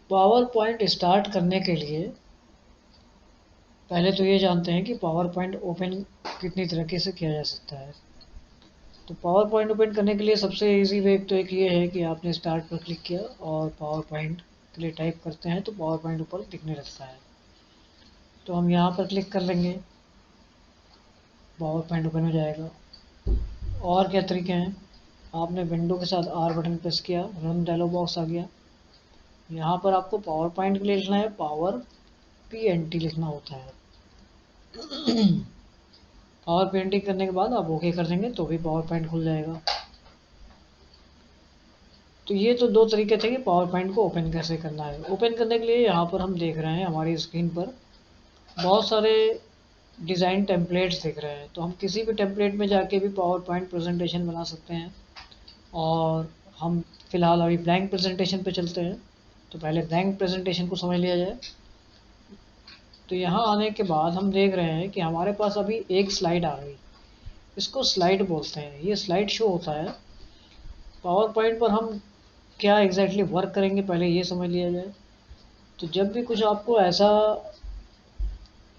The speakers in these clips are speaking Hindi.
पावर पॉइंट स्टार्ट करने के लिए पहले तो ये जानते हैं कि पावर पॉइंट ओपन कितनी तरीके से किया जा सकता है। तो पावर पॉइंट ओपन करने के लिए सबसे इजी वे तो एक ये है कि आपने स्टार्ट पर क्लिक किया और पावर पॉइंट के लिए टाइप करते हैं तो पावर पॉइंट ऊपर दिखने लगता है। तो हम यहाँ पर क्लिक कर लेंगे, पावर पॉइंट ओपन हो जाएगा। और क्या तरीके हैं, आपने विंडो के साथ आर बटन प्रेस किया, रन डायलॉग बॉक्स आ गया। यहाँ पर आपको पावर पॉइंट के लिए लिखना है पावर PNT लिखना होता है। पावर पेंटिंग करने के बाद आप ओके कर देंगे तो भी पावर पॉइंट खुल जाएगा। तो ये तो दो तरीके थे कि पावर पॉइंट को ओपन कैसे करना है। ओपन करने के लिए यहाँ पर हम देख रहे हैं हमारी स्क्रीन पर बहुत सारे डिज़ाइन टेम्पलेट्स दिख रहे हैं। तो हम किसी भी टेम्पलेट में जाके भी पावर पॉइंट प्रेजेंटेशन बना सकते हैं। और हम फिलहाल अभी ब्लैंक प्रेजेंटेशन पे चलते हैं। तो पहले ब्लैंक प्रेजेंटेशन को समझ लिया जाए। तो यहाँ आने के बाद हम देख रहे हैं कि हमारे पास अभी एक स्लाइड आ गई। इसको स्लाइड बोलते हैं, ये स्लाइड शो होता है। पावर पॉइंट पर हम क्या एग्जैक्टली वर्क करेंगे पहले ये समझ लिया जाए। तो जब भी कुछ आपको ऐसा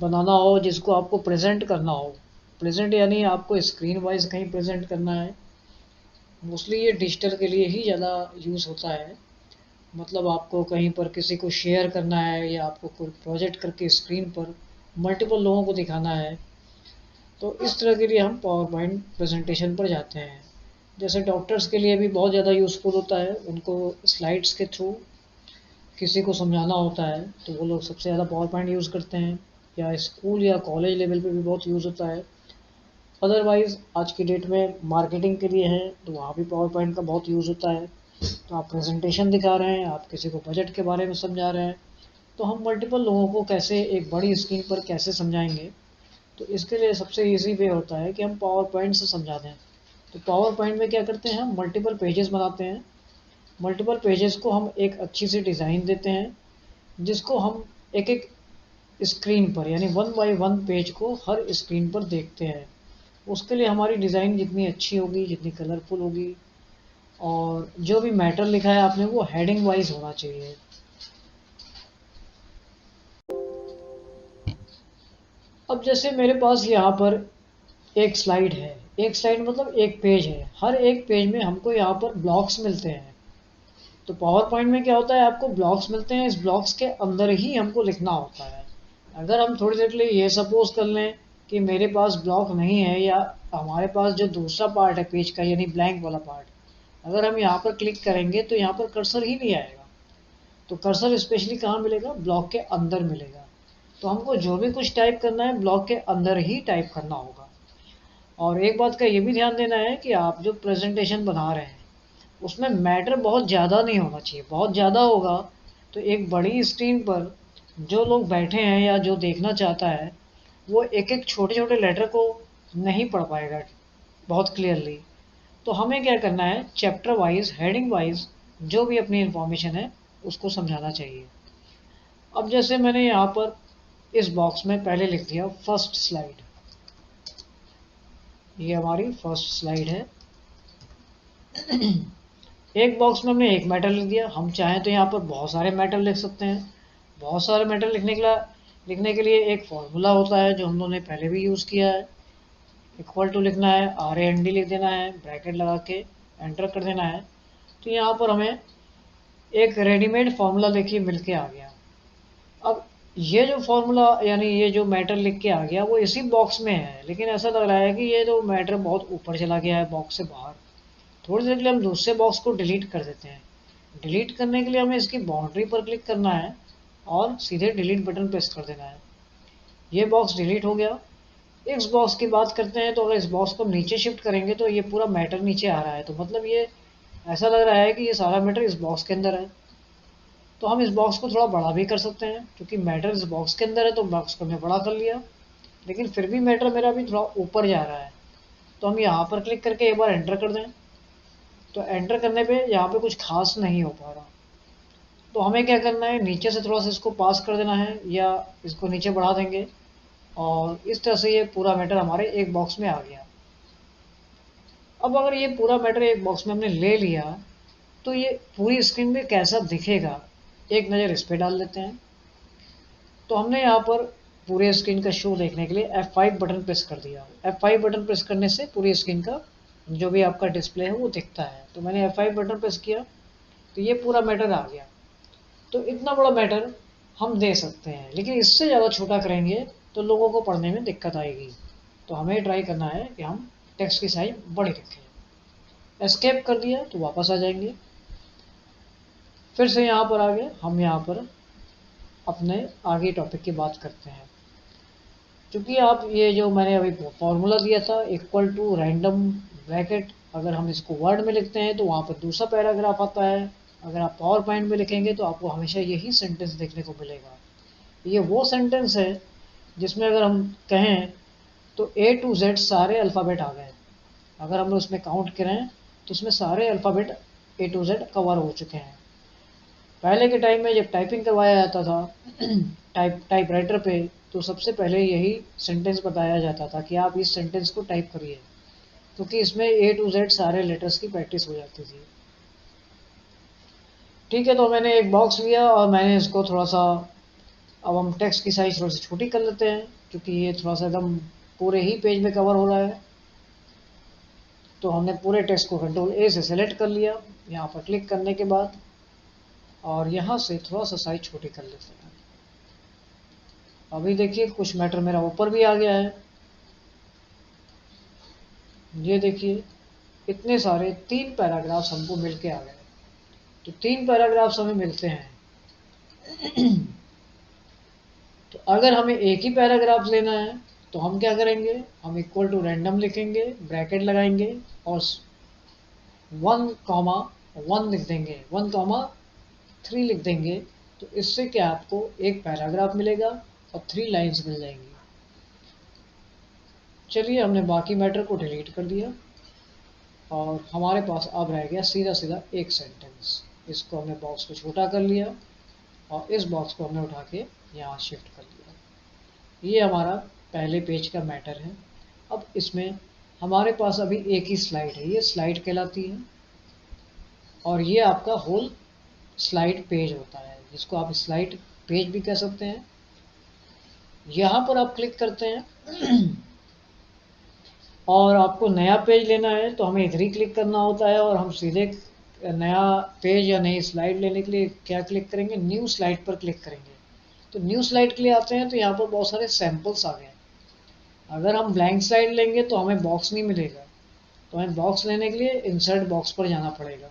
बनाना हो जिसको आपको प्रेजेंट करना हो, प्रेजेंट यानी आपको स्क्रीन वाइज कहीं प्रेजेंट करना है, मोस्टली ये डिजिटल के लिए ही ज़्यादा यूज़ होता है। मतलब आपको कहीं पर किसी को शेयर करना है या आपको कोई प्रोजेक्ट करके स्क्रीन पर मल्टीपल लोगों को दिखाना है, तो इस तरह के लिए हम पावर पॉइंट प्रेजेंटेशन पर जाते हैं। जैसे डॉक्टर्स के लिए भी बहुत ज़्यादा यूज़फुल होता है, उनको स्लाइड्स के थ्रू किसी को समझाना होता है तो वो लोग सबसे ज़्यादा पावर पॉइंट यूज़ करते हैं। या स्कूल या कॉलेज लेवल पे भी बहुत यूज़ होता है। अदरवाइज़ आज की डेट में मार्केटिंग के लिए है तो वहाँ भी पावर पॉइंट का बहुत यूज़ होता है। तो आप प्रेजेंटेशन दिखा रहे हैं, आप किसी को बजट के बारे में समझा रहे हैं, तो हम मल्टीपल लोगों को कैसे एक बड़ी स्क्रीन पर कैसे समझाएंगे। तो इसके लिए सबसे ईजी वे होता है कि हम पावर पॉइंट से समझा दें। तो पावर पॉइंट में क्या करते हैं, हम मल्टीपल पेजेस बनाते हैं। मल्टीपल पेजेस को हम एक अच्छी सी डिज़ाइन देते हैं जिसको हम एक एक स्क्रीन पर यानी वन बाय वन पेज को हर स्क्रीन पर देखते हैं। उसके लिए हमारी डिज़ाइन जितनी अच्छी होगी, जितनी कलरफुल होगी, और जो भी मैटर लिखा है आपने वो हेडिंग वाइज होना चाहिए। अब जैसे मेरे पास यहाँ पर एक स्लाइड है, एक स्लाइड मतलब एक पेज है, हर एक पेज में हमको यहाँ पर ब्लॉक्स मिलते हैं। तो पावर पॉइंट में क्या होता है, आपको ब्लॉक्स मिलते हैं, इस ब्लॉक्स के अंदर ही हमको लिखना होता है। अगर हम थोड़ी देर के लिए ये सपोज कर लें कि मेरे पास ब्लॉक नहीं है या हमारे पास जो दूसरा पार्ट है पेज का यानी ब्लैंक वाला पार्ट, अगर हम यहाँ पर क्लिक करेंगे तो यहाँ पर कर्सर ही नहीं आएगा। तो कर्सर स्पेशली कहाँ मिलेगा, ब्लॉक के अंदर मिलेगा। तो हमको जो भी कुछ टाइप करना है ब्लॉक के अंदर ही टाइप करना होगा। और एक बात का ये भी ध्यान देना है कि आप जो प्रेजेंटेशन बना रहे हैं उसमें मैटर बहुत ज़्यादा नहीं होना चाहिए। बहुत ज़्यादा होगा तो एक बड़ी स्क्रीन पर जो लोग बैठे हैं या जो देखना चाहता है वो एक एक छोटे छोटे लेटर को नहीं पढ़ पाएगा बहुत क्लियरली। तो हमें क्या करना है, चैप्टर वाइज हेडिंग वाइज जो भी अपनी इंफॉर्मेशन है उसको समझाना चाहिए। अब जैसे मैंने यहाँ पर इस बॉक्स में पहले लिख दिया फर्स्ट स्लाइड, ये हमारी फर्स्ट स्लाइड है। एक बॉक्स में हमने एक मैटर लिख दिया, हम चाहें तो यहाँ पर बहुत सारे मैटर लिख सकते हैं। बहुत सारे मैटर लिखने के लिए एक फॉर्मूला होता है जो हम लोगों ने पहले भी यूज़ किया है। इक्वल टू लिखना है, RAND लिख देना है, ब्रैकेट लगा के एंटर कर देना है। तो यहाँ पर हमें एक रेडीमेड फार्मूला देखिए मिल के आ गया। अब ये जो फार्मूला यानी ये जो मैटर लिख के आ गया वो इसी बॉक्स में है, लेकिन ऐसा लग रहा है कि ये जो मैटर बहुत ऊपर चला गया है बॉक्स से बाहर। थोड़ी देर के लिए हम दूसरे बॉक्स को डिलीट कर देते हैं। डिलीट करने के लिए हमें इसकी बाउंड्री पर क्लिक करना है और सीधे डिलीट बटन प्रेस कर देना है। ये बॉक्स डिलीट हो गया। इस बॉक्स की बात करते हैं तो अगर इस बॉक्स को नीचे शिफ्ट करेंगे तो ये पूरा मैटर नीचे आ रहा है। तो मतलब ये ऐसा लग रहा है कि ये सारा मैटर इस बॉक्स के अंदर है। तो हम इस बॉक्स को थोड़ा बड़ा भी कर सकते हैं, क्योंकि मैटर इस बॉक्स के अंदर है तो बॉक्स को हमने बड़ा कर लिया, लेकिन फिर भी मैटर मेरा भी थोड़ा ऊपर जा रहा है। तो हम यहाँ पर क्लिक करके एक बार एंटर कर दें। तो एंटर करने पे यहाँ पे कुछ खास नहीं हो पा रहा। तो हमें क्या करना है, नीचे से थोड़ा सा इसको पास कर देना है या इसको नीचे बढ़ा देंगे और इस तरह से ये पूरा मैटर हमारे एक बॉक्स में आ गया। अब अगर ये पूरा मैटर एक बॉक्स में हमने ले लिया तो ये पूरी स्क्रीन पे कैसा दिखेगा, एक नज़र इस पे डाल लेते हैं। तो हमने यहाँ पर पूरे स्क्रीन का शो देखने के लिए F5 बटन प्रेस कर दिया। F5 बटन प्रेस करने से पूरी स्क्रीन का जो भी आपका डिस्प्ले है वो दिखता है। तो मैंने F5 बटन प्रेस किया तो ये पूरा मैटर आ गया। तो इतना बड़ा मैटर हम दे सकते हैं, लेकिन इससे ज़्यादा छोटा करेंगे तो लोगों को पढ़ने में दिक्कत आएगी। तो हमें ट्राई करना है कि हम टेक्स्ट की साइज बड़ी रखें। एस्केप कर दिया तो वापस आ जाएंगे, फिर से यहाँ पर आ गए। हम यहाँ पर अपने आगे टॉपिक की बात करते हैं। क्योंकि आप ये जो मैंने अभी फॉर्मूला दिया था इक्वल टू रैंडम ब्रैकेट, अगर हम इसको वर्ड में लिखते हैं तो वहाँ पर दूसरा पैराग्राफ आता है। अगर आप पावर पॉइंट में लिखेंगे तो आपको हमेशा यही सेंटेंस देखने को मिलेगा। ये वो सेंटेंस है जिसमें अगर हम कहें तो A to Z सारे अल्फ़ाबेट आ गए। अगर हम उसमें काउंट करें तो उसमें सारे alphabet A to Z cover हो चुके हैं। पहले के टाइम में जब टाइपिंग करवाया जाता था टाइपराइटर पे, तो सबसे पहले यही सेंटेंस बताया जाता था कि आप इस सेंटेंस को टाइप करिए, क्योंकि इसमें A to Z सारे लेटर्स की प्रैक्टिस हो जाती थी। ठीक है, तो मैंने एक बॉक्स लिया और मैंने इसको थोड़ा सा, अब हम टेक्स्ट की साइज थोड़ी सी छोटी कर लेते हैं क्योंकि ये थोड़ा सा एकदम पूरे ही पेज में कवर हो रहा है। तो हमने पूरे टेक्स्ट को कंट्रोल A से सेलेक्ट कर लिया, यहाँ पर क्लिक करने के बाद, और यहाँ से थोड़ा सा साइज छोटी कर लेते हैं। अभी देखिए कुछ मैटर मेरा ऊपर भी आ गया है। ये देखिए इतने सारे 3 पैराग्राफ्स हमको मिलके आ गए। तो 3 पैराग्राफ्स हमें मिलते हैं। तो अगर हमें एक ही पैराग्राफ लेना है तो हम क्या करेंगे, हम इक्वल टू रैंडम लिखेंगे, ब्रैकेट लगाएंगे और 1,1 लिख देंगे, 1,3 लिख देंगे। तो इससे क्या आपको एक पैराग्राफ मिलेगा और 3 लाइन्स मिल जाएंगी। चलिए हमने बाकी मैटर को डिलीट कर दिया और हमारे पास अब रह गया सीधा सीधा एक सेंटेंस। इसको हमने बॉक्स को छोटा कर लिया और इस बॉक्स को हमने उठा के यहाँ शिफ्ट कर दिया। ये हमारा पहले पेज का मैटर है। अब इसमें हमारे पास अभी एक ही स्लाइड है, ये स्लाइड कहलाती है, और ये आपका होल स्लाइड पेज होता है, जिसको आप स्लाइड पेज भी कह सकते हैं। यहाँ पर आप क्लिक करते हैं और आपको नया पेज लेना है तो हमें इधर ही क्लिक करना होता है, और हम सीधे नया पेज या नई स्लाइड लेने के लिए क्या क्लिक करेंगे, न्यू स्लाइड पर क्लिक करेंगे। तो न्यू स्लाइड के लिए आते हैं तो यहाँ पर बहुत सारे सैम्पल्स आ गए। अगर हम ब्लैंक स्लाइड लेंगे तो हमें बॉक्स नहीं मिलेगा, तो हमें बॉक्स लेने के लिए इंसर्ट बॉक्स पर जाना पड़ेगा।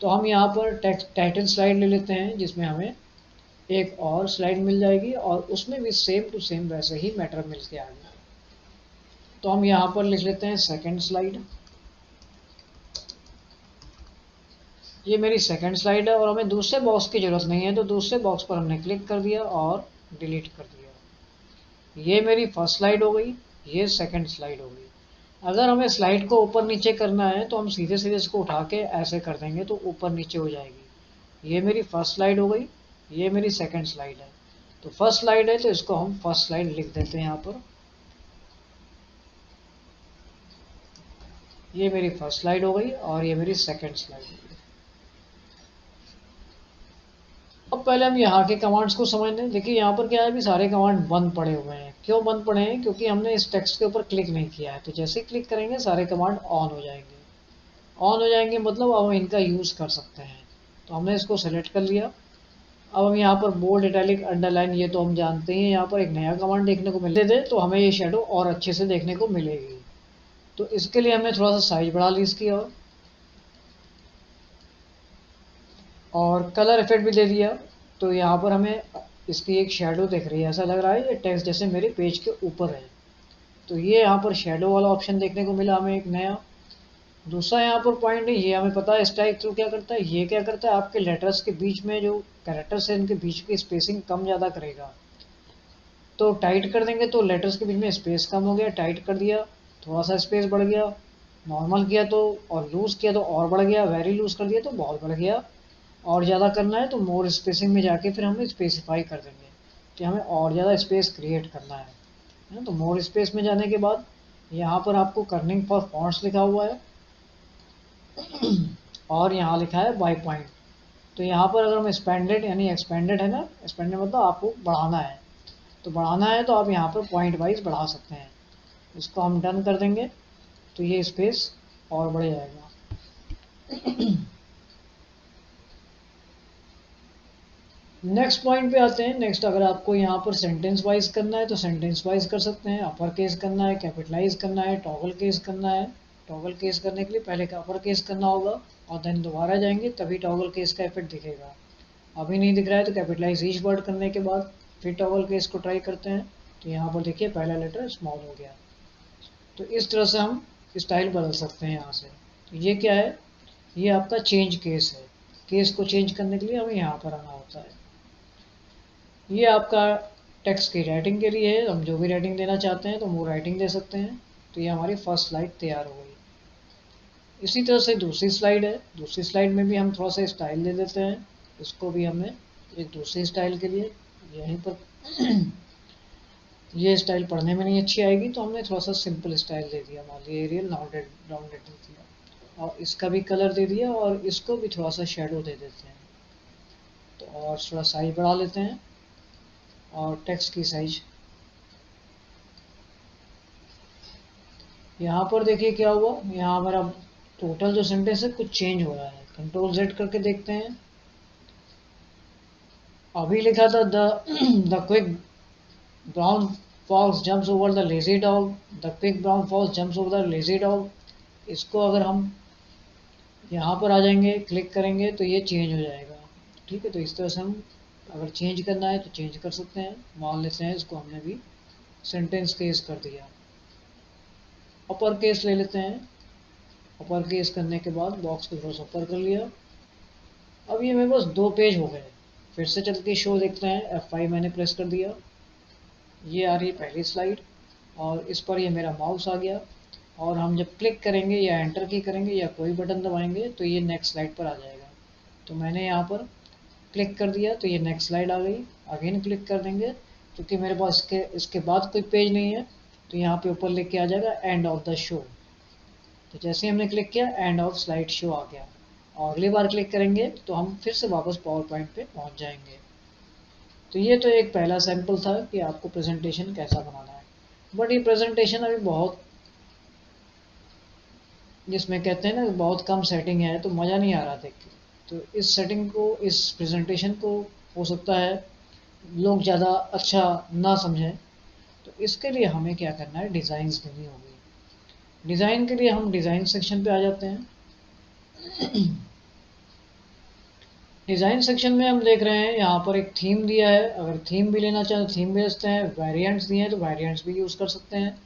तो हम यहाँ पर टाइटल स्लाइड ले लेते हैं, जिसमें हमें एक और स्लाइड मिल जाएगी और उसमें भी सेम टू सेम वैसे ही मैटर मिल के आ गया। तो हम यहाँ पर लिख लेते हैं सेकंड स्लाइड। ये मेरी सेकंड स्लाइड है और हमें दूसरे बॉक्स की ज़रूरत नहीं है, तो दूसरे बॉक्स पर हमने क्लिक कर दिया और डिलीट कर दिया। ये मेरी फर्स्ट स्लाइड हो गई, ये सेकंड स्लाइड हो गई। अगर हमें स्लाइड को ऊपर नीचे करना है तो हम सीधे सीधे इसको उठा के ऐसे कर देंगे तो ऊपर नीचे हो जाएगी। ये मेरी फर्स्ट स्लाइड हो गई, ये मेरी सेकंड स्लाइड है। तो फर्स्ट स्लाइड है तो इसको हम फर्स्ट स्लाइड लिख देते हैं यहाँ पर। ये मेरी फर्स्ट स्लाइड हो गई और ये मेरी सेकंड स्लाइड हो गई। अब पहले हम यहाँ के कमांड्स को समझ लें। देखिए यहाँ पर क्या है, अभी सारे कमांड बंद पड़े हुए हैं। क्यों बंद पड़े हैं? क्योंकि हमने इस टेक्स्ट के ऊपर क्लिक नहीं किया है। तो जैसे ही क्लिक करेंगे सारे कमांड ऑन हो जाएंगे। ऑन हो जाएंगे मतलब अब हम इनका यूज़ कर सकते हैं। तो हमने इसको सेलेक्ट कर लिया। अब हम यहाँ पर बोल्ड, इटैलिक, अंडरलाइन ये तो हम जानते हैं। यहाँ पर एक नया कमांड देखने को मिल दे तो हमें ये शेडो और अच्छे से देखने को मिलेगी। तो इसके लिए हमने थोड़ा सा साइज बढ़ा ली इसकी, और कलर इफेक्ट भी दे दिया। तो यहाँ पर हमें इसकी एक शेडो दिख रही है, ऐसा लग रहा है ये टेक्स्ट जैसे मेरे पेज के ऊपर है। तो ये यहाँ पर शेडो वाला ऑप्शन देखने को मिला हमें एक नया। दूसरा यहाँ पर पॉइंट है, ये हमें पता है स्ट्राइक थ्रू क्या करता है। ये क्या करता है, आपके लेटर्स के बीच में जो कैरेक्टर्स है इनके बीच की स्पेसिंग कम ज़्यादा करेगा। तो टाइट कर देंगे तो लेटर्स के बीच में स्पेस कम हो गया, टाइट कर दिया थोड़ा सा स्पेस बढ़ गया, नॉर्मल किया तो, और लूज़ किया तो और बढ़ गया, वेरी लूज़ कर दिया तो बहुत बढ़ गया, और ज़्यादा करना है तो मोर स्पेसिंग में जाके फिर हम स्पेसिफाई कर देंगे कि हमें और ज़्यादा स्पेस क्रिएट करना है ना। तो मोर स्पेस में जाने के बाद यहाँ पर आपको कर्निंग फॉर फॉन्ट्स लिखा हुआ है और यहाँ लिखा है बाय पॉइंट। तो यहाँ पर अगर हम एक्सपेंडेड यानी एक्सपेंडेड है ना, एक्सपेंडेड मतलब आपको बढ़ाना है, तो बढ़ाना है तो आप यहाँ पर पॉइंट वाइज बढ़ा सकते हैं। इसको हम डन कर देंगे तो ये स्पेस और बढ़ जाएगा। नेक्स्ट पॉइंट पे आते हैं। नेक्स्ट, अगर आपको यहाँ पर सेंटेंस वाइज करना है तो सेंटेंस वाइज कर सकते हैं। अपर केस करना है, कैपिटलाइज करना है, टॉगल केस करना है। टॉगल केस करने के लिए पहले अपर केस करना होगा और देन दोबारा जाएंगे, तभी टॉगल केस का इफेक्ट दिखेगा। अभी नहीं दिख रहा है तो कैपिटलाइज ईच वर्ड करने के बाद फिर टॉगल केस को ट्राई करते हैं। तो यहाँ पर देखिए पहला लेटर स्मॉल हो गया। तो इस तरह से हम स्टाइल बदल सकते हैं यहाँ से। तो ये क्या है, ये आपका चेंज केस है। केस को चेंज करने के लिए हमें यहाँ पर आना होता है। ये आपका टेक्स्ट की राइटिंग के लिए है, हम जो भी राइटिंग देना चाहते हैं तो वो राइटिंग दे सकते हैं। तो ये हमारी फर्स्ट स्लाइड तैयार हो गई। इसी तरह से दूसरी स्लाइड है, दूसरी स्लाइड में भी हम थोड़ा सा स्टाइल दे देते हैं। इसको भी हमने एक दूसरी स्टाइल के लिए यहीं पर ये स्टाइल पढ़ने में नहीं अच्छी आएगी तो हमने थोड़ा सा सिंपल स्टाइल दे दिया, मान लीजिए एरियल राउंडेड राउंडेड दे दिया, और इसका भी कलर दे दिया और इसको भी थोड़ा सा शेडो दे देते हैं। तो और थोड़ा साइज बढ़ा लेते हैं और टेक्स्ट की साइज यहाँ पर देखिए क्या हुआ, यहाँ हमारा टोटल जो सेंटेंस है कुछ चेंज हो रहा है। कंट्रोल जेड करके देखते हैं। अभी लिखा था the quick brown fox jumps over the lazy dog, the quick brown fox jumps over the lazy dog. इसको अगर हम यहाँ पर आ जाएंगे, क्लिक करेंगे तो ये चेंज हो जाएगा। ठीक है, तो इस तरह से हम अगर चेंज करना है तो चेंज कर सकते हैं। मान लेते हैं इसको हमने भी सेंटेंस केस कर दिया। अपर केस ले लेते हैं। अपर केस करने के बाद बॉक्स को थोड़ा सा ऊपर कर लिया। अब ये मेरे पास 2 पेज हो गए। फिर से चल के शो देखते हैं, F5 मैंने प्रेस कर दिया, ये आ रही है पहली स्लाइड और इस पर ये मेरा माउस आ गया। और हम जब क्लिक करेंगे या एंटर की करेंगे या कोई बटन दबाएंगे तो ये नेक्स्ट स्लाइड पर आ जाएगा। तो मैंने यहाँ पर क्लिक कर दिया तो ये नेक्स्ट स्लाइड आ गई। अगेन क्लिक कर देंगे क्योंकि मेरे पास इसके बाद कोई पेज नहीं है, तो यहाँ पे ऊपर लिख के आ जाएगा एंड ऑफ द शो। तो जैसे ही हमने क्लिक किया एंड ऑफ स्लाइड शो आ गया। और अगली बार क्लिक करेंगे तो हम फिर से वापस पावर पॉइंट पे पहुंच जाएंगे। तो ये तो एक पहला सैंपल था कि आपको प्रेजेंटेशन कैसा बनाना है। बट ये प्रेजेंटेशन अभी बहुत, जिसमें कहते हैं ना बहुत कम सेटिंग है तो मज़ा नहीं आ रहा देख के। तो इस सेटिंग को, इस प्रेजेंटेशन को हो सकता है लोग ज़्यादा अच्छा ना समझें। तो इसके लिए हमें क्या करना है, डिज़ाइंस देनी होगी। डिज़ाइन के लिए हम डिज़ाइन सेक्शन पे आ जाते हैं। डिज़ाइन सेक्शन में हम देख रहे हैं यहाँ पर एक थीम दिया है। अगर थीम भी लेना चाहें तो थीम भी भेजते हैं। वेरिएंट्स दिए हैं तो वेरिएंट्स भी यूज़ कर सकते हैं।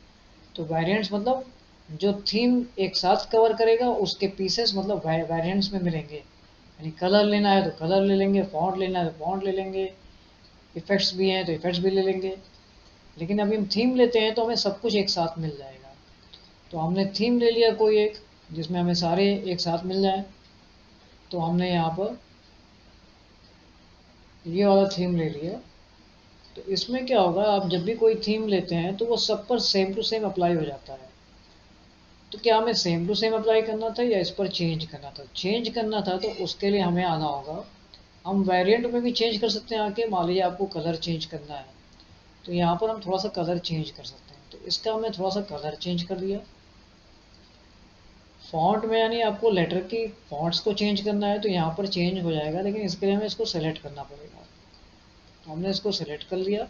तो वेरिएंट्स मतलब जो थीम एक साथ कवर करेगा उसके पीसेस मतलब वेरिएंट्स में मिलेंगे। यानी कलर लेना है तो कलर ले लेंगे, फॉन्ट लेना है तो फॉन्ट ले लेंगे, इफ़ेक्ट्स भी हैं तो इफ़ेक्ट्स भी ले लेंगे। लेकिन अभी हम थीम लेते हैं तो हमें सब कुछ एक साथ मिल जाएगा। तो हमने थीम ले लिया कोई एक, जिसमें हमें सारे एक साथ मिल जाए। तो हमने यहाँ पर ये वाला थीम ले लिया। तो इसमें क्या होगा, आप जब भी कोई थीम लेते हैं तो वो सब पर सेम टू सेम अप्लाई हो जाता है। तो क्या हमें सेम टू सेम अप्लाई करना था या इस पर चेंज करना था? चेंज करना था तो उसके लिए हमें आना होगा। हम वेरिएंट में भी चेंज कर सकते हैं आके, मान लीजिए आपको कलर चेंज करना है तो यहाँ पर हम थोड़ा सा कलर चेंज कर सकते हैं। तो इसका हमने थोड़ा सा कलर चेंज कर दिया। फॉन्ट में यानी आपको लेटर की फॉन्ट्स को चेंज करना है तो यहाँ पर चेंज हो जाएगा, लेकिन इसके लिए हमें इसको सेलेक्ट करना पड़ेगा। तो हमने इसको सेलेक्ट कर लिया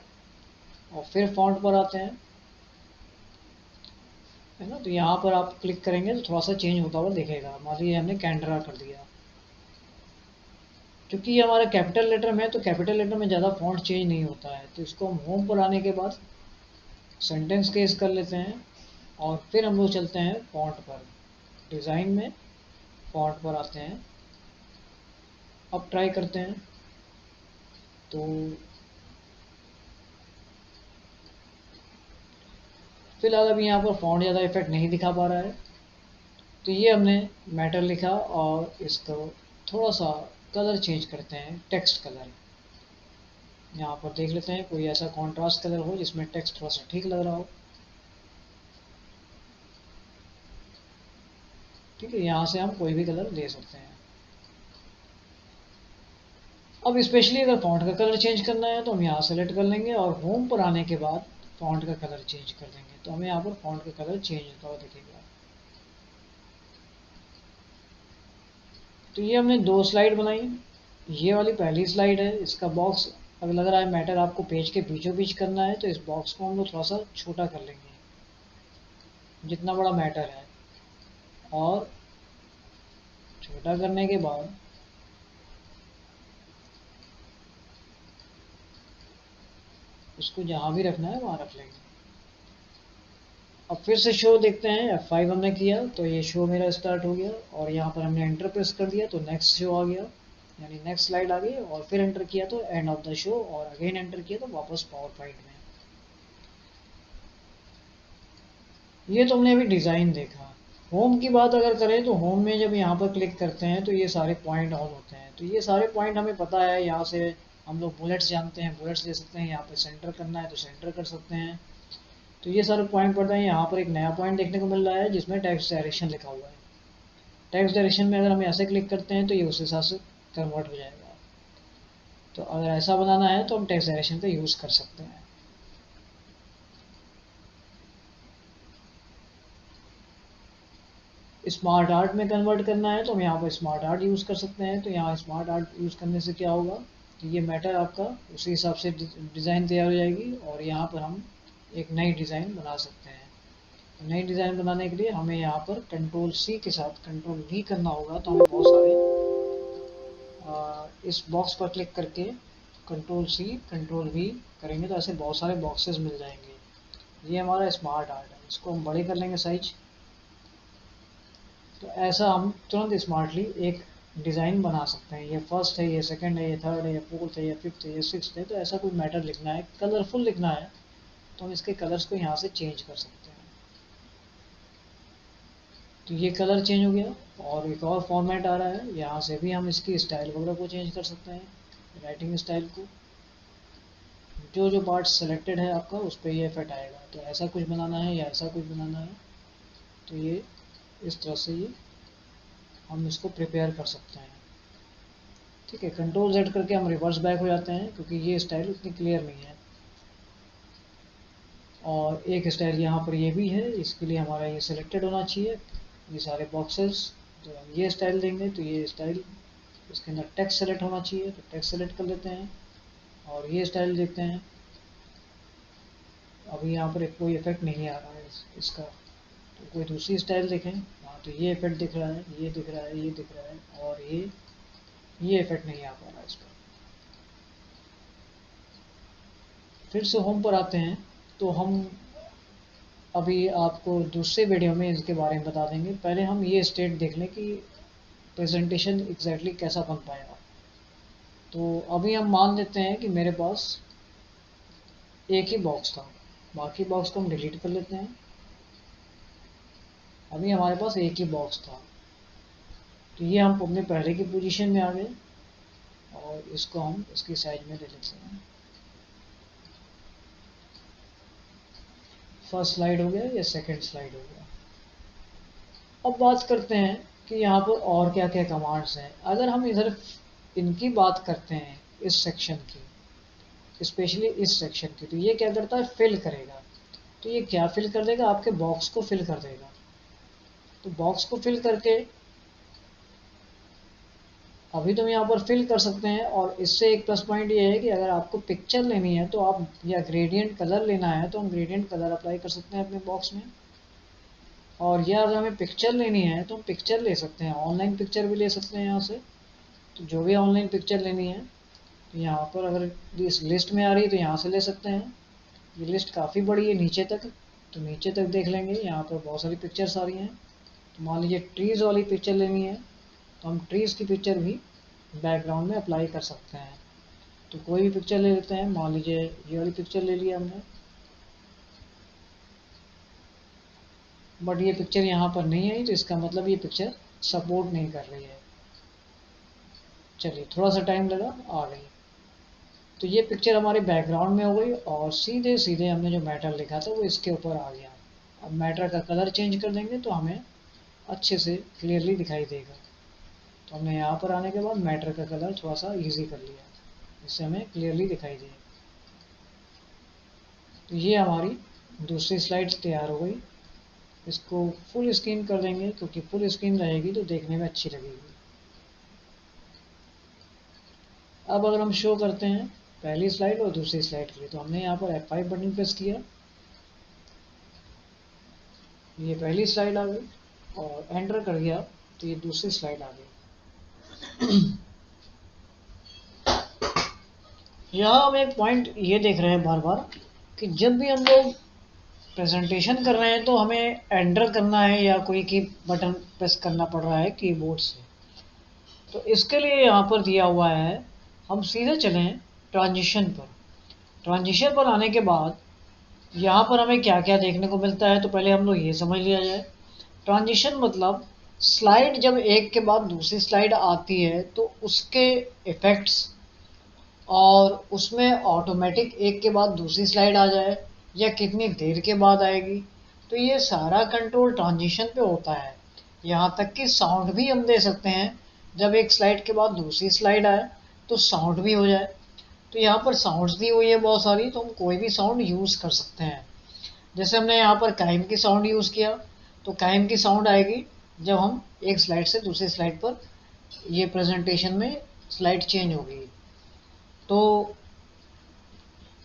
और फिर फॉन्ट पर आते हैं, है ना। तो यहाँ पर आप क्लिक करेंगे तो थोड़ा सा चेंज होता हुआ दिखेगा। मान लीजिए हमने कैंड्रा कर दिया। क्योंकि ये हमारा कैपिटल लेटर में है तो कैपिटल लेटर में ज़्यादा फॉन्ट चेंज नहीं होता है। तो इसको हम होम पर आने के बाद सेंटेंस केस कर लेते हैं और फिर हम लोग चलते हैं फॉन्ट पर। डिज़ाइन में फॉन्ट पर आते हैं। अब ट्राई करते हैं तो फिलहाल अभी यहाँ पर फॉन्ट ज़्यादा इफेक्ट नहीं दिखा पा रहा है। तो ये हमने मैटर लिखा और इसको थोड़ा सा कलर चेंज करते हैं, टेक्स्ट कलर। यहाँ पर देख लेते हैं कोई ऐसा कॉन्ट्रास्ट कलर हो जिसमें टेक्स्ट थोड़ा सा ठीक लग रहा हो। ठीक है, यहाँ से हम कोई भी कलर दे सकते हैं। अब स्पेशली अगर फॉन्ट का कलर चेंज करना है तो हम यहाँ सेलेक्ट कर लेंगे और होम पर आने के बाद फॉन्ट का कलर चेंज कर देंगे, तो हमें यहाँ पर फॉन्ट का कलर चेंज होता हुआ दिखेगा। तो ये हमने 2 स्लाइड बनाई। ये वाली पहली स्लाइड है, इसका बॉक्स अगर लग रहा है मैटर आपको पेज के बीचों बीच करना है तो इस बॉक्स को हम लोग थोड़ा सा छोटा कर लेंगे जितना बड़ा मैटर है, और छोटा करने के बाद उसको जहाँ भी रखना है वहाँ रख लेंगे। अब फिर से शो देखते हैं, F5 हमने किया तो ये शो मेरा स्टार्ट हो गया, और यहाँ पर हमने एंटर प्रेस कर दिया तो नेक्स्ट शो आ गया, यानी नेक्स्ट स्लाइड आ गई, और फिर एंटर किया तो एंड ऑफ द शो, और अगेन एंटर किया तो वापस पावर पॉइंट में। ये तो हमने अभी डिज़ाइन देखा। होम की बात अगर करें तो होम में जब यहाँ पर क्लिक करते हैं तो ये सारे पॉइंट ऑन होते हैं, तो ये सारे पॉइंट हमें पता है, यहाँ से हम लोग बुलेट्स जानते हैं, बुलेट्स ले सकते हैं, यहाँ पे सेंटर करना है तो सेंटर कर सकते हैं। तो ये सारे पॉइंट पड़ते हैं। यहाँ पर एक नया पॉइंट देखने को मिल रहा है जिसमें टेक्स्ट डायरेक्शन लिखा हुआ है। टेक्स्ट डायरेक्शन में अगर हम ऐसे क्लिक करते हैं तो ये उस हिसाब से कन्वर्ट हो जाएगा। तो अगर ऐसा बनाना है तो हम टेक्स्ट डायरेक्शन का यूज़ कर सकते हैं। स्मार्ट आर्ट में कन्वर्ट करना है तो हम यहाँ पर स्मार्ट आर्ट यूज़ कर सकते हैं। तो यहाँ स्मार्ट आर्ट यूज़ करने से क्या होगा कि ये मैटर आपका उसी हिसाब से डिज़ाइन तैयार हो जाएगी, और यहाँ पर हम एक नई डिज़ाइन बना सकते हैं। तो नई डिज़ाइन बनाने के लिए हमें यहाँ पर कंट्रोल सी के साथ कंट्रोल वी करना होगा, तो हमें बहुत सारे इस बॉक्स पर क्लिक करके कंट्रोल सी कंट्रोल वी करेंगे तो ऐसे बहुत सारे बॉक्सेस मिल जाएंगे। ये हमारा स्मार्ट आर्ट है, इसको हम बड़े कर लेंगे साइज। तो ऐसा हम तुरंत स्मार्टली एक डिज़ाइन बना सकते हैं। ये फर्स्ट है, ये सेकंड है, ये थर्ड है, ये फोर्थ है, ये फिफ्थ है, ये सिक्स्थ है। तो ऐसा कोई मैटर लिखना है, कलरफुल लिखना है, तो हम इसके कलर्स को यहाँ से चेंज कर सकते हैं। तो ये कलर चेंज हो गया, और एक और फॉर्मेट आ रहा है, यहाँ से भी हम इसकी स्टाइल वगैरह को चेंज कर सकते हैं, राइटिंग स्टाइल को। जो जो पार्ट सेलेक्टेड है आपका उस पर ये इफेक्ट आएगा। तो ऐसा कुछ बनाना है या ऐसा कुछ बनाना है तो ये इस तरह से ये हम इसको प्रिपेयर कर सकते हैं। ठीक है, कंट्रोल Z करके हम रिवर्स बैक हो जाते हैं क्योंकि ये स्टाइल उतनी क्लियर नहीं है। और एक स्टाइल यहाँ पर ये भी है, इसके लिए हमारा ये सिलेक्टेड होना चाहिए, ये सारे बॉक्सेस। तो हम ये स्टाइल देंगे तो ये स्टाइल, इसके अंदर टेक्स्ट सेलेक्ट होना चाहिए तो टेक्स्ट सेलेक्ट कर लेते हैं, और ये स्टाइल देखते हैं। अभी यहाँ पर कोई इफेक्ट नहीं आ रहा है इसका, तो कोई दूसरी स्टाइल देखें। हाँ, तो ये इफेक्ट दिख रहा है, ये दिख रहा है, ये दिख रहा है, और ये इफेक्ट नहीं आ पा रहा है इस पर। फिर से होम पर आते हैं, तो हम अभी आपको दूसरे वीडियो में इसके बारे में बता देंगे। पहले हम ये स्टेट देख लें कि प्रेजेंटेशन एग्जैक्टली कैसा बन पाएगा। तो अभी हम मान लेते हैं कि मेरे पास एक ही बॉक्स था, बाकी बॉक्स को हम डिलीट कर लेते हैं। अभी हमारे पास एक ही बॉक्स था, तो ये हम अपने पहले की पोजीशन में आ गए, और इसको हम इसकी साइज में ले लेते हैं। फर्स्ट स्लाइड हो गया या सेकंड स्लाइड हो गया। अब बात करते हैं कि यहाँ पर और क्या क्या कमांड्स हैं। अगर हम इधर इनकी बात करते हैं, इस सेक्शन की, स्पेशली इस सेक्शन की, तो ये क्या करता है, फिल करेगा। तो ये क्या फिल कर देगा, आपके बॉक्स को फिल कर देगा। तो बॉक्स को फिल करके अभी तो हम यहाँ पर फिल कर सकते हैं। और इससे एक प्लस पॉइंट ये है कि अगर आपको पिक्चर लेनी है तो आप, या ग्रेडियंट कलर लेना है तो हम ग्रेडियंट कलर अप्लाई कर सकते हैं अपने बॉक्स में। और या अगर हमें पिक्चर लेनी है तो हम पिक्चर ले सकते हैं, ऑनलाइन पिक्चर भी ले सकते हैं यहाँ से। तो जो भी ऑनलाइन पिक्चर लेनी है तो यहाँ पर अगर इस लिस्ट में आ रही है तो यहाँ से ले सकते हैं। ये लिस्ट काफ़ी बड़ी है नीचे तक, तो नीचे तक देख लेंगे, यहाँ पर बहुत सारी पिक्चर्स आ रही हैं। तो मान लीजिए ट्रीज़ वाली पिक्चर लेनी है तो हम ट्रीज़ की पिक्चर भी बैकग्राउंड में अप्लाई कर सकते हैं। तो कोई भी पिक्चर ले लेते हैं, मान लीजिए ये वाली पिक्चर ले लिया हमने, बट ये पिक्चर यहाँ पर नहीं आई, तो इसका मतलब ये पिक्चर सपोर्ट नहीं कर रही है। चलिए, थोड़ा सा टाइम लगा, आ गई। तो ये पिक्चर हमारे बैकग्राउंड में हो गई, और सीधे सीधे हमने जो मैटर लिखा था वो इसके ऊपर आ गया। अब मैटर का कलर चेंज कर देंगे तो हमें अच्छे से क्लियरली दिखाई देगा। तो हमने यहाँ पर आने के बाद मैटर का कलर थोड़ा सा ईजी कर लिया। इससे हमें क्लियरली दिखाई दे। तो ये हमारी दूसरी स्लाइड तैयार हो गई। इसको फुल स्क्रीन कर देंगे क्योंकि फुल स्क्रीन रहेगी तो देखने में अच्छी लगेगी। अब अगर हम शो करते हैं पहली स्लाइड और दूसरी स्लाइड के लिए, तो हमने यहाँ पर F5 बटन प्रेस किया, ये पहली स्लाइड आ गई, और एंटर कर दिया तो ये दूसरी स्लाइड आ गई। यहाँ हम एक पॉइंट ये देख रहे हैं बार बार कि जब भी हम लोग प्रेजेंटेशन कर रहे हैं तो हमें एंटर करना है या कोई की बटन प्रेस करना पड़ रहा है कीबोर्ड से। तो इसके लिए यहाँ पर दिया हुआ है, हम सीधे चलें ट्रांजिशन पर। ट्रांजिशन पर आने के बाद यहाँ पर हमें क्या क्या देखने को मिलता है, तो पहले हम लोग ये समझ लिया जाए। ट्रांजिशन मतलब स्लाइड जब एक के बाद दूसरी स्लाइड आती है तो उसके इफ़ेक्ट्स, और उसमें ऑटोमेटिक एक के बाद दूसरी स्लाइड आ जाए या कितनी देर के बाद आएगी, तो ये सारा कंट्रोल ट्रांजिशन पे होता है। यहाँ तक कि साउंड भी हम दे सकते हैं, जब एक स्लाइड के बाद दूसरी स्लाइड आए तो साउंड भी हो जाए। तो यहाँ पर साउंड्स दी हुई है बहुत सारी, तो हम कोई भी साउंड यूज़ कर सकते हैं। जैसे हमने यहाँ पर काइम की साउंड यूज़ किया, तो काइम की साउंड आएगी जब हम एक स्लाइड से दूसरी स्लाइड पर, ये प्रेजेंटेशन में स्लाइड चेंज होगी। तो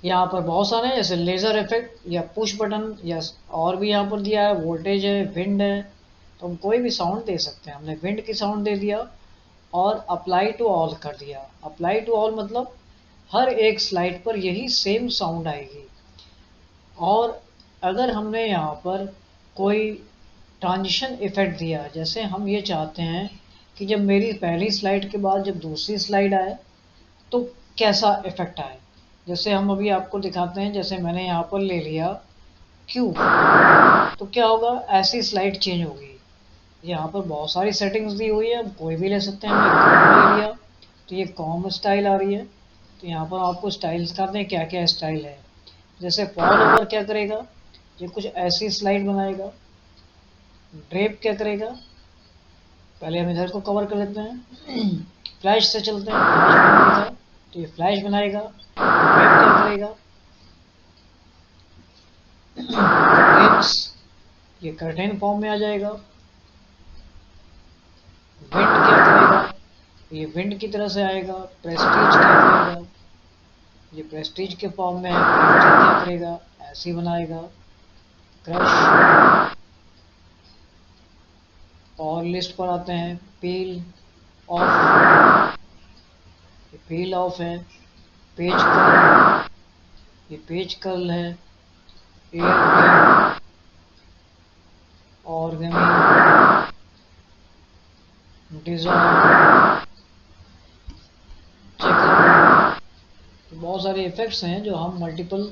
यहाँ पर बहुत सारे हैं, जैसे लेज़र इफेक्ट या पुश बटन, या और भी यहाँ पर दिया है, वोल्टेज है, विंड है, तो हम कोई भी साउंड दे सकते हैं। हमने विंड की साउंड दे दिया और अप्लाई टू ऑल कर दिया। अप्लाई टू ऑल मतलब हर एक स्लाइड पर यही सेम साउंड आएगी। और अगर हमने यहाँ पर कोई ट्रांजिशन इफेक्ट दिया, जैसे हम ये चाहते हैं कि जब मेरी पहली स्लाइड के बाद जब दूसरी स्लाइड आए तो कैसा इफेक्ट आए, जैसे हम अभी आपको दिखाते हैं। जैसे मैंने यहाँ पर ले लिया क्यूब, तो क्या होगा, ऐसी स्लाइड चेंज होगी। यहाँ पर बहुत सारी सेटिंग्स दी हुई है, हम कोई भी ले सकते हैं। हमने कॉम ले लिया तो ये कॉम स्टाइल आ रही है। तो यहाँ पर आपको स्टाइल दिखाते हैं क्या क्या स्टाइल है। जैसे फॉल ओवर क्या करेगा, ये कुछ ऐसी स्लाइड बनाएगा। ड्रेप क्या करेगा, पहले हम इधर को कवर कर लेते हैं। फ्लैश से चलते हैं, फ्लैश बनाएगा तो ये फ्लैश बनाएगा। ड्रेप क्या करेगा, ड्रेप्स ये कर्टेन फॉर्म में आ जाएगा। विंड क्या करेगा, ये विंड की तरह से आएगा। प्रेस्टीज क्या करेगा, ये प्रेस्टीज के फॉर्म में है। प्रेस्टीज क्या करेगा, ऐसे बनाएगा। क्रश, और लिस्ट पर आते हैं पील ऑफ, ये पील ऑफ है। पेज कर्ल, ये पेज कर्ल है। एयरप्लेन, ऑर्गेनिक, डिजॉल्व, चेकर, बहुत सारे इफेक्ट्स हैं जो हम मल्टीपल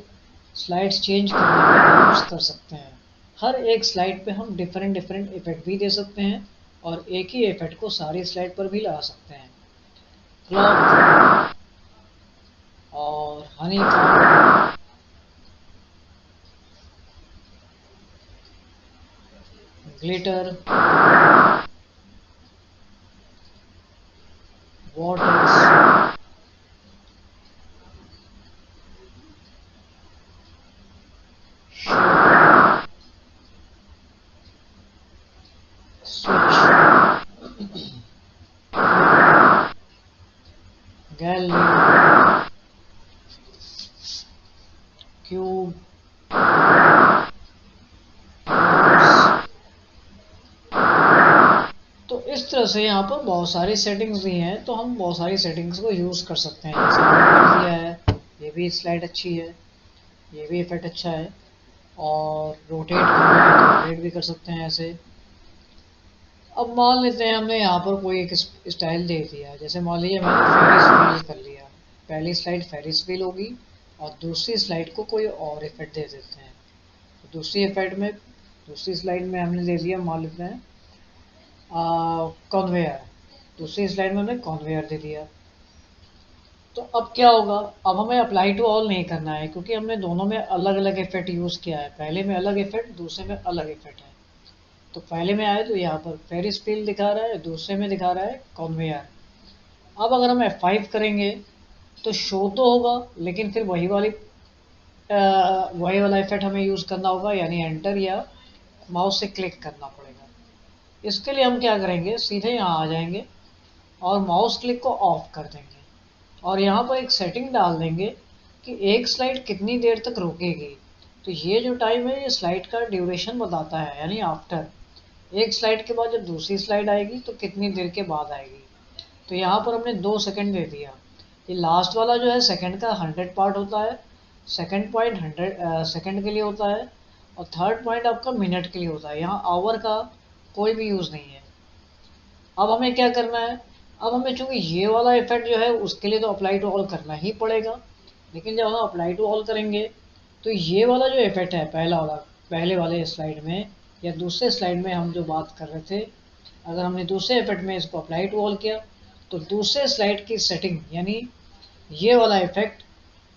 स्लाइड्स चेंज करने में यूज कर सकते हैं। हर एक स्लाइड पे हम डिफरेंट डिफरेंट इफेक्ट भी दे सकते हैं और एक ही इफेक्ट को सारी स्लाइड पर भी लगा सकते हैं। क्लॉक और हनी का, glitter, waters, switch, gallery, cube, तो इस तरह से यहाँ पर बहुत सारी सेटिंग्स दी हैं, तो हम बहुत सारी सेटिंग्स को यूज़ कर सकते हैं। जैसे हमने दिया है, ये भी स्लाइड अच्छी है, ये भी इफेक्ट अच्छा है, और रोटेट करना है तो रोटेट भी कर सकते हैं ऐसे। अब मान लेते हैं हमने यहाँ पर कोई एक स्टाइल दे दिया, जैसे मान लीजिए मैंने फेरिस व्हील कर लिया। पहली स्लाइड फेरिस व्हील होगी और दूसरी स्लाइड को कोई और इफेक्ट दे देते हैं। तो दूसरी इफेक्ट में, दूसरी स्लाइड में हमने दे दिया, मान लेते हैं कन्वेयर। दूसरी स्लाइड में हमने कन्वेयर दे दिया। तो अब क्या होगा, अब हमें अप्लाई टू ऑल नहीं करना है क्योंकि हमने दोनों में अलग अलग इफेक्ट यूज़ किया है। पहले में अलग इफेक्ट, दूसरे में अलग इफेक्ट है। तो पहले में आए तो यहाँ पर फेरिस व्हील दिखा रहा है, दूसरे में दिखा रहा है कन्वेयर। अब अगर हम F5 करेंगे तो शो तो होगा, लेकिन फिर वही वाला इफेक्ट हमें यूज़ करना होगा, यानी एंटर या माउस से क्लिक करना पड़ेगा। इसके लिए हम क्या करेंगे, सीधे यहाँ आ जाएंगे और माउस क्लिक को ऑफ कर देंगे और यहाँ पर एक सेटिंग डाल देंगे कि एक स्लाइड कितनी देर तक रुकेगी। तो ये जो टाइम है ये स्लाइड का ड्यूरेशन बताता है, यानी आफ्टर एक स्लाइड के बाद जब दूसरी स्लाइड आएगी तो कितनी देर के बाद आएगी। तो यहाँ पर हमने 2 सेकंड दे दिया। ये लास्ट वाला जो है सेकंड का 100 पार्ट होता है, सेकंड पॉइंट 100 सेकंड के लिए होता है और थर्ड पॉइंट आपका मिनट के लिए होता है। यहाँ आवर का कोई भी यूज़ नहीं है। अब हमें क्या करना है, अब हमें चूंकि ये वाला इफेक्ट जो है उसके लिए तो अप्लाई टू ऑल करना ही पड़ेगा, लेकिन जब हम अप्लाई टू ऑल करेंगे तो ये वाला जो इफेक्ट है पहला वाला, पहले वाले स्लाइड में या दूसरे स्लाइड में हम जो बात कर रहे थे, अगर हमने दूसरे इफेक्ट में इसको अप्लाई टू ऑल किया तो दूसरे स्लाइड की सेटिंग यानी ये वाला इफेक्ट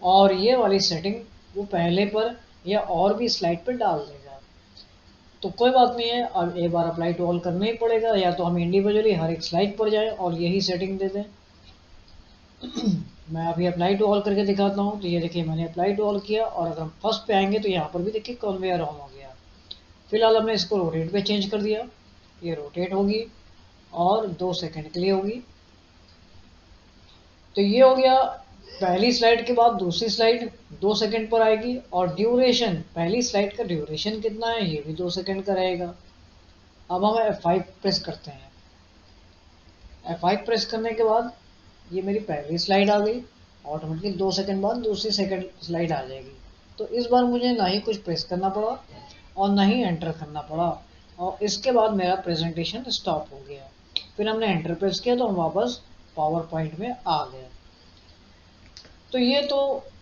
और ये वाली सेटिंग वो पहले पर या और भी स्लाइड पर डाल देगा। तो कोई बात नहीं है, अब एक बार अप्लाई टू ऑल करना ही पड़ेगा, या तो हम इंडिविजुअली हर एक स्लाइड पर जाएं और यही सेटिंग दे दें। मैं अभी अप्लाई टू ऑल करके दिखाता हूँ। तो ये देखिए मैंने अप्लाई टू ऑल किया और अगर हम फर्स्ट पे आएंगे तो यहाँ पर भी देखिए कन्वेयर ऑन हो गया। फिलहाल हमने इसको रोटेट पे चेंज कर दिया, ये रोटेट होगी और 2 सेकंड के लिए होगी। तो ये हो गया, पहली स्लाइड के बाद दूसरी स्लाइड 2 सेकंड पर आएगी और ड्यूरेशन, पहली स्लाइड का ड्यूरेशन कितना है ये भी 2 सेकंड का रहेगा। अब हम F5 प्रेस करते हैं। F5 प्रेस करने के बाद ये मेरी पहली स्लाइड आ गई, ऑटोमेटिकली 2 सेकंड बाद दूसरी सेकंड स्लाइड आ जाएगी। तो इस बार मुझे ना ही कुछ प्रेस करना पड़ा और ना ही एंटर करना पड़ा और इसके बाद मेरा प्रेजेंटेशन स्टॉप हो गया। फिर हमने एंटर प्रेस किया तो हम वापस पावर पॉइंट में आ गए। तो ये तो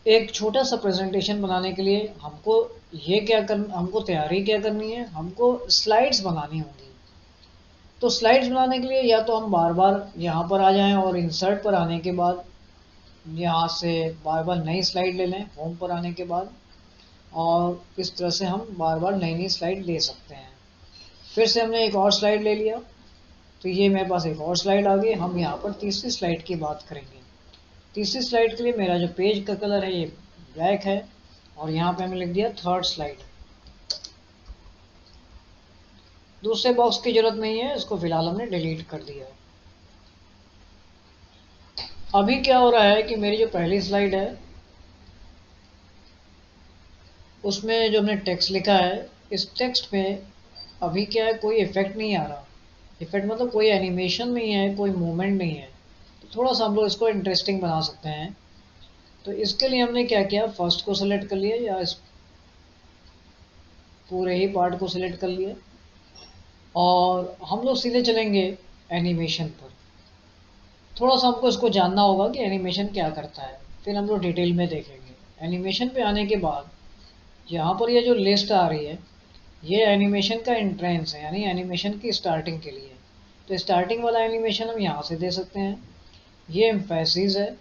एक छोटा सा प्रेजेंटेशन बनाने के लिए हमको तैयारी क्या करनी है, हमको स्लाइड्स बनानी होंगी। तो स्लाइड्स बनाने के लिए या तो हम बार बार यहाँ पर आ जाएं और इंसर्ट पर आने के बाद यहाँ से बार बार नई स्लाइड ले लें होम पर आने के बाद, और इस तरह से हम बार बार नई नई स्लाइड ले सकते हैं। फिर से हमने एक और स्लाइड ले लिया तो ये मेरे पास एक और स्लाइड आ गई। हम यहाँ पर तीसरी स्लाइड की बात करेंगे। तीसरी स्लाइड के लिए मेरा जो पेज का कलर है ये ब्लैक है और यहाँ पे हमने लिख दिया थर्ड स्लाइड। दूसरे बॉक्स की जरूरत नहीं है, इसको फिलहाल हमने डिलीट कर दिया। अभी क्या हो रहा है कि मेरी जो पहली स्लाइड है उसमें जो हमने टेक्स्ट लिखा है, इस टेक्स्ट में अभी क्या है, कोई इफेक्ट नहीं आ रहा। इफेक्ट मतलब कोई एनिमेशन नहीं है, कोई मूवमेंट नहीं है। तो थोड़ा सा हम लोग इसको इंटरेस्टिंग बना सकते हैं। तो इसके लिए हमने क्या किया, फर्स्ट को सेलेक्ट कर लिया या इस पूरे ही पार्ट को सिलेक्ट कर लिया और हम लोग सीधे चलेंगे एनिमेशन पर। थोड़ा सा हमको इसको जानना होगा कि एनिमेशन क्या करता है, फिर हम लोग डिटेल में देखेंगे। एनिमेशन पे आने के बाद यहाँ पर ये जो लिस्ट आ रही है ये एनिमेशन का एंट्रेंस है, यानी एनिमेशन की स्टार्टिंग के लिए। तो स्टार्टिंग वाला एनिमेशन हम यहाँ से दे सकते हैं। ये एम्फेसिस है,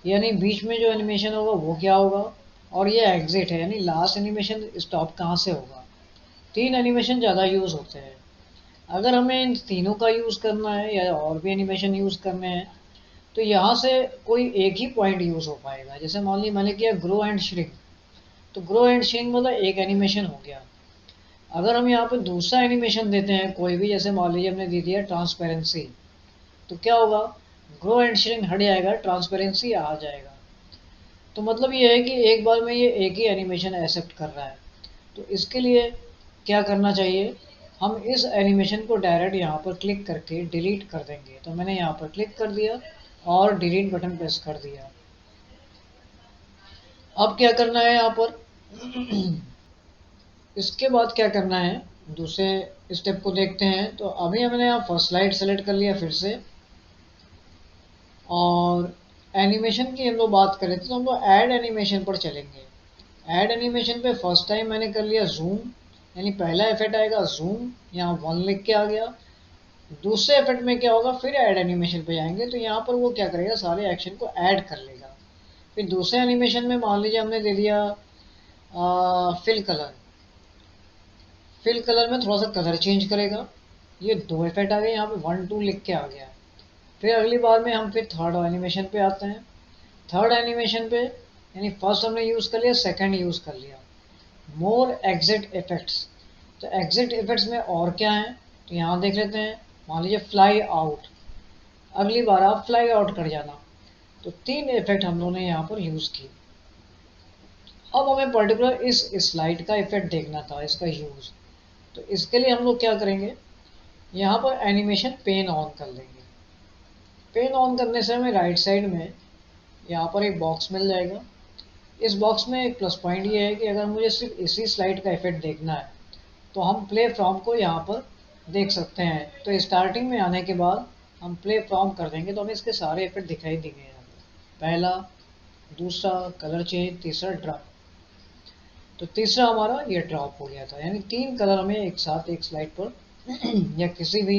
यानी बीच में जो एनिमेशन होगा वो क्या होगा, और ये एग्जिट है, यानी लास्ट एनिमेशन स्टॉप कहाँ से होगा। 3 एनिमेशन ज़्यादा यूज़ होते हैं। अगर हमें इन तीनों का यूज़ करना है या और भी एनिमेशन यूज़ करने हैं तो यहाँ से कोई एक ही पॉइंट यूज़ हो पाएगा। जैसे मान लीजिए मैंने किया ग्रो एंड श्रिंक, तो ग्रो एंड श्रिंक मतलब एक एनिमेशन हो गया। अगर हम यहाँ पे दूसरा एनिमेशन देते हैं कोई भी, जैसे मान लीजिए हमने दे दिया ट्रांसपेरेंसी, तो क्या होगा, ग्रो एंड श्रिंक हट जाएगा, ट्रांसपेरेंसी आ जाएगा। तो मतलब ये है कि एक बार में ये एक ही एनिमेशन एक्सेप्ट कर रहा है। तो इसके लिए क्या करना चाहिए, हम इस एनिमेशन को डायरेक्ट यहाँ पर क्लिक करके डिलीट कर देंगे। तो मैंने यहाँ पर क्लिक कर दिया और डिलीट बटन प्रेस कर दिया। अब क्या करना है यहाँ पर इसके बाद क्या करना है, दूसरे स्टेप को देखते हैं। तो अभी हमने यहाँ फर्स्ट स्लाइड सेलेक्ट कर लिया फिर से, और एनिमेशन की हम लोग बात करें तो हम लोग ऐड एनिमेशन पर चलेंगे। ऐड एनिमेशन पे फर्स्ट टाइम मैंने कर लिया जूम, यानी पहला इफेक्ट आएगा जूम, यहाँ 1 लिख के आ गया। दूसरे इफेक्ट में क्या होगा, फिर ऐड एनिमेशन पे जाएंगे तो यहाँ पर वो क्या करेगा, सारे एक्शन को ऐड कर लेगा। फिर दूसरे एनिमेशन में मान लीजिए हमने दे दिया फिल कलर, फिल कलर में थोड़ा सा कलर चेंज करेगा। ये 2 इफेक्ट आ गए, यहाँ पे 1 2 लिख के आ गया। फिर अगली बार में हम फिर थर्ड एनिमेशन पे आते हैं। थर्ड एनिमेशन पे, यानी फर्स्ट हमने यूज़ कर लिया, सेकंड यूज़ कर लिया। मोर एग्जिट इफेक्ट्स, तो एग्जिट इफेक्ट्स में और क्या है, तो यहाँ देख लेते हैं। मान लीजिए फ्लाई आउट, अगली बार आप फ्लाई आउट कर जाना। तो 3 इफेक्ट हम लोगों ने यहाँ पर यूज़ किए। अब हमें पर्टिकुलर इस स्लाइड का इफेक्ट देखना था, इसका यूज़। तो इसके लिए हम लोग क्या करेंगे, यहाँ पर एनिमेशन पेन ऑन कर लेंगे। पेन ऑन करने से हमें राइट साइड में यहाँ पर एक बॉक्स मिल जाएगा। इस बॉक्स में एक प्लस पॉइंट ये है कि अगर मुझे सिर्फ इसी स्लाइड का इफेक्ट देखना है तो हम प्ले फ्रॉम को यहाँ पर देख सकते हैं। तो स्टार्टिंग में आने के बाद हम प्ले फ्रॉम कर देंगे तो हमें इसके सारे इफेक्ट दिखाई देंगे यहाँ पर। पहला, दूसरा कलर चेंज, तीसरा ड्रॉप। तो तीसरा हमारा ये ड्रॉप हो गया था, यानी 3 कलर हमें एक साथ एक स्लाइड पर या किसी भी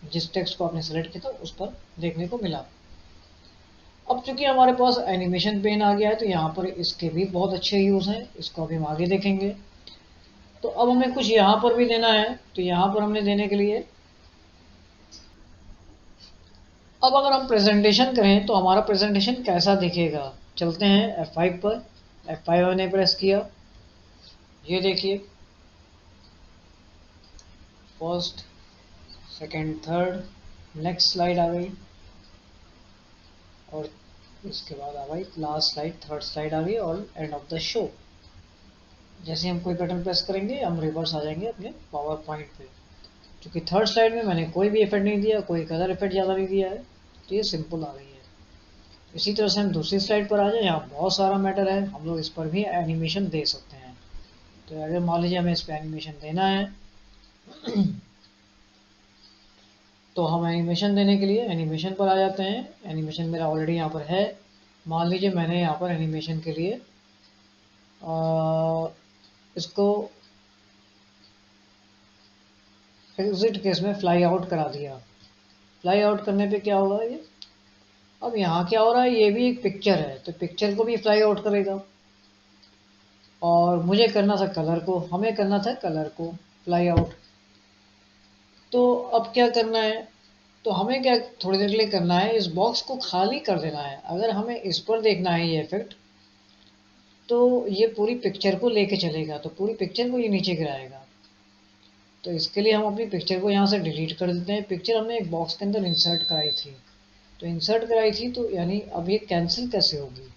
जिस टेक्स्ट को आपने सेलेक्ट किया था उस पर देखने को मिला। अब चूंकि हमारे पास एनिमेशन पेन आ गया है तो यहाँ पर इसके भी बहुत अच्छे यूज़ हैं, इसको अभी हम आगे देखेंगे। तो अब हमें कुछ यहाँ पर भी देना है, तो यहाँ पर हमने देने के लिए, अब अगर हम प्रेजेंटेशन करें तो हमारा प्रेजेंटेशन कैसा दिखेगा। चलते हैं F5 पर, F5 हमने प्रेस किया, ये देखिए first, second, third, next slide आ गई और इसके बाद आ गई लास्ट स्लाइड, थर्ड स्लाइड आ गई और एंड ऑफ द शो। जैसे हम कोई बटन प्रेस करेंगे हम रिवर्स आ जाएंगे अपने पावर पॉइंट पे। क्योंकि थर्ड स्लाइड में मैंने कोई भी इफेक्ट नहीं दिया, कोई कलर इफेक्ट ज़्यादा नहीं दिया है, तो ये सिंपल आ गई है। इसी तरह से हम दूसरी स्लाइड पर आ जाए, यहाँ बहुत सारा मैटर है, हम लोग इस पर भी एनिमेशन दे सकते हैं। तो अगर मान लीजिए हमें इस पर एनिमेशन देना है तो हम एनिमेशन देने के लिए एनिमेशन पर आ जाते हैं। एनिमेशन मेरा ऑलरेडी यहाँ पर है। मान लीजिए मैंने यहाँ पर एनिमेशन के लिए इसको एग्जिट केस में फ्लाई आउट करा दिया। फ्लाई आउट करने पे क्या होगा ये, अब यहाँ क्या हो रहा है, ये भी एक पिक्चर है तो पिक्चर को भी फ्लाई आउट करेगा। और मुझे करना था कलर को, हमें करना था कलर को फ्लाई आउट। तो अब क्या करना है, तो हमें क्या थोड़ी देर के लिए करना है, इस बॉक्स को खाली कर देना है। अगर हमें इस पर देखना है ये इफेक्ट तो ये पूरी पिक्चर को लेके चलेगा, तो पूरी पिक्चर को ये नीचे गिराएगा। तो इसके लिए हम अपनी पिक्चर को यहाँ से डिलीट कर देते हैं। पिक्चर हमने एक बॉक्स के अंदर इंसर्ट कराई थी, तो इंसर्ट कराई थी तो यानी अब ये कैंसिल कैसे होगी।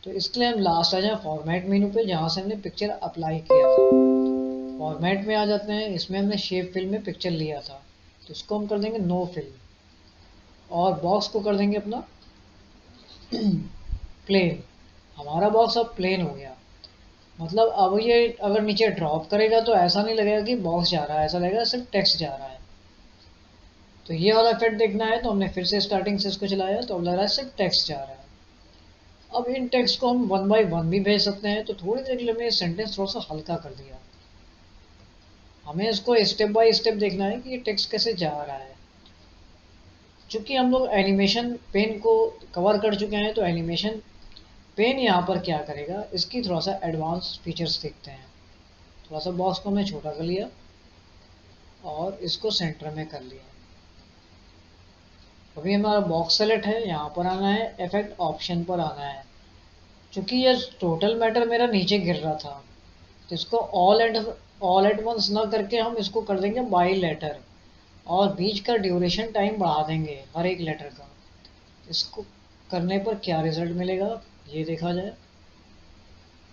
तो इसके लिए हम लास्ट आ जाए फॉर्मेट मेनू पे, जहाँ से हमने पिक्चर अप्लाई किया था। फॉर्मेट में आ जाते हैं, इसमें हमने शेप फिल में पिक्चर लिया था तो इसको हम कर देंगे नो फिल और बॉक्स को कर देंगे अपना प्लेन। हमारा बॉक्स अब प्लेन हो गया। मतलब अब ये अगर नीचे ड्रॉप करेगा तो ऐसा नहीं लगेगा कि बॉक्स जा रहा है, ऐसा लगेगा सिर्फ टेक्स्ट जा रहा है। तो ये वाला इफेक्ट देखना है तो हमने फिर से स्टार्टिंग से इसको चलाया तो अब लग रहा है सिर्फ टेक्स्ट जा रहा है। अब इन टेक्स्ट को हम 1 बाय 1 भी भेज सकते हैं। तो थोड़ी देर के लिए हमने सेंटेंस थोड़ा सा हल्का कर दिया। हमें इसको स्टेप बाय स्टेप देखना है कि ये टेक्स्ट कैसे जा रहा है। चूंकि हम लोग एनिमेशन पेन को कवर कर चुके हैं तो एनिमेशन पेन यहाँ पर क्या करेगा, इसकी थोड़ा सा एडवांस फीचर्स देखते हैं। थोड़ा सा बॉक्स को हमने छोटा कर लिया और इसको सेंटर में कर लिया। अभी हमारा बॉक्स सेलेक्ट है, यहाँ पर आना है, इफेक्ट ऑप्शन पर आना है। चूंकि ये टोटल मैटर मेरा नीचे गिर रहा था तो इसको ऑल एट वंस ना करके हम इसको कर देंगे बाई लेटर और बीच का ड्यूरेशन टाइम बढ़ा देंगे हर एक लेटर का। इसको करने पर क्या रिजल्ट मिलेगा ये देखा जाए।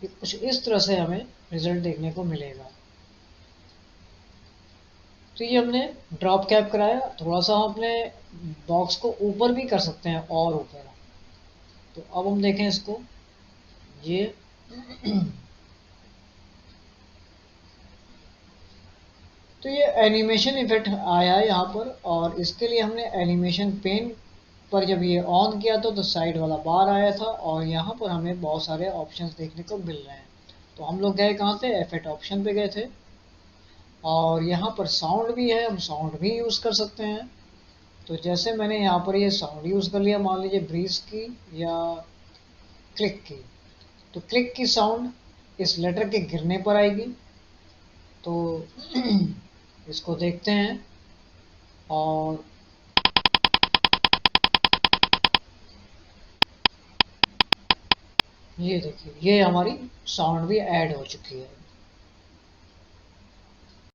कि कुछ इस तरह से हमें रिजल्ट देखने को मिलेगा। तो ये हमने ड्रॉप कैप कराया, थोड़ा सा हम अपने बॉक्स को ऊपर भी कर सकते हैं और ऊपर। तो अब हम देखें इसको, ये तो ये एनिमेशन इफेक्ट आया है यहाँ पर और इसके लिए हमने एनिमेशन पेन पर जब ये ऑन किया था तो साइड वाला बार आया था और यहाँ पर हमें बहुत सारे ऑप्शंस देखने को मिल रहे हैं। तो हम लोग गए कहाँ थे, इफेक्ट ऑप्शन पे गए थे और यहाँ पर साउंड भी है, हम साउंड भी यूज़ कर सकते हैं। तो जैसे मैंने यहाँ पर ये साउंड यूज़ कर लिया, मान लीजिए ब्रीज की या क्लिक की। तो क्लिक की साउंड इस लेटर के गिरने पर आएगी। तो इसको देखते हैं और ये देखिए, ये हमारी साउंड भी ऐड हो चुकी है।